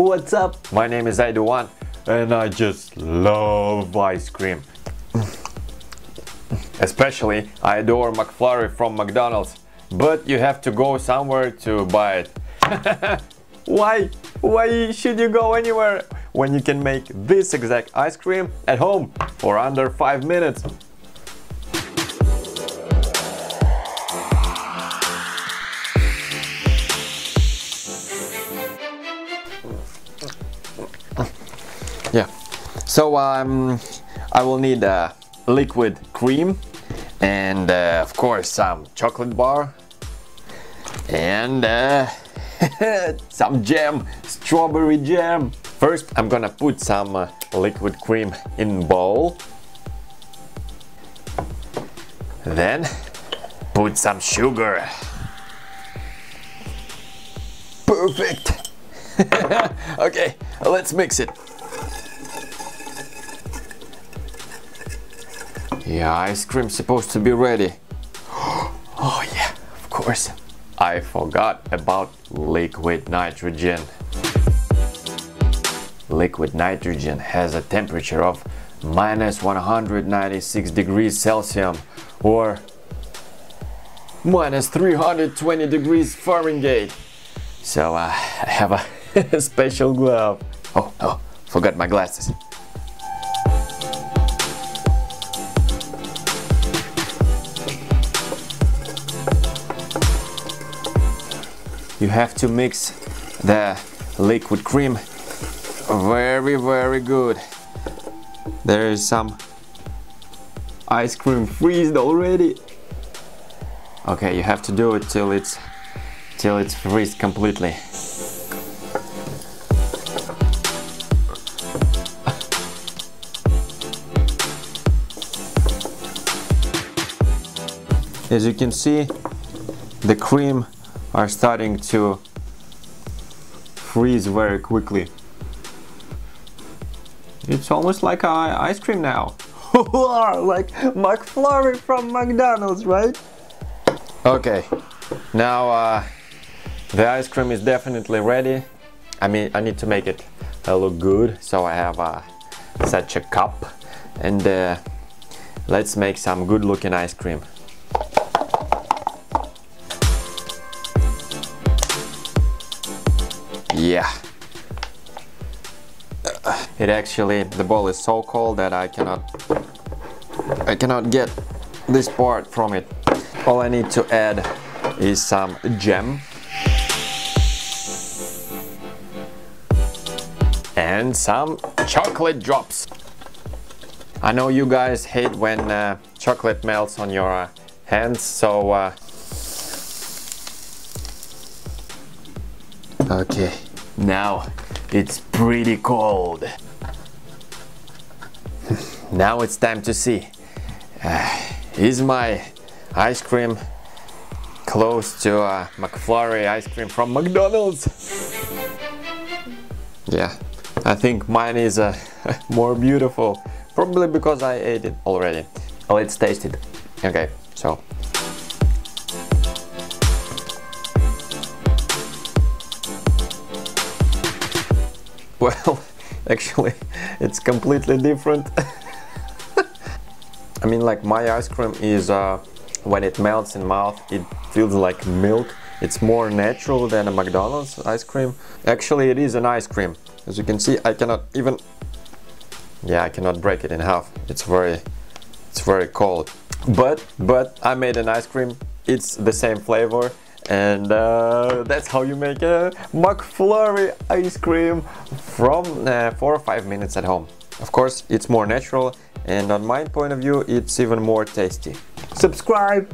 What's up? My name is Aiduan and I just love ice cream. Especially I adore McFlurry from McDonald's, but you have to go somewhere to buy it. Why? Why should you go anywhere when you can make this exact ice cream at home for under 5 minutes? Yeah, so I will need liquid cream and of course some chocolate bar and some jam, strawberry jam. First I'm gonna put some liquid cream in bowl, then put some sugar. Perfect. Okay, let's mix it. Yeah, ice cream's supposed to be ready. Oh yeah, of course. I forgot about liquid nitrogen. Liquid nitrogen has a temperature of minus 196 degrees Celsius or minus 320 degrees Fahrenheit. So I have a special glove. Oh, forgot my glasses. You have to mix the liquid cream very good. There is some ice cream freezed already. Okay, you have to do it till it's freezed completely. As you can see, the cream are starting to freeze very quickly. It's almost like ice cream now. Like McFlurry from McDonald's, right? Okay, now the ice cream is definitely ready. I need to make it look good, so I have such a cup, and let's make some good looking ice cream. Yeah, the bowl is so cold that I cannot get this part from it. All I need to add is some jam and some chocolate drops. I know you guys hate when chocolate melts on your hands, so okay, now it's pretty cold. Now it's time to see, is my ice cream close to McFlurry ice cream from McDonald's? Yeah, I think mine is more beautiful, probably because I ate it already. Let's taste it. Okay, so well, actually, it's completely different. I mean, like, my ice cream is, when it melts in mouth, it feels like milk. It's more natural than a McDonald's ice cream. Actually, it is an ice cream. As you can see, I cannot break it in half. It's very cold. But I made an ice cream. It's the same flavor. And that's how you make a McFlurry ice cream from 4 or 5 minutes at home. Of course, it's more natural, and on my point of view, it's even more tasty. Subscribe!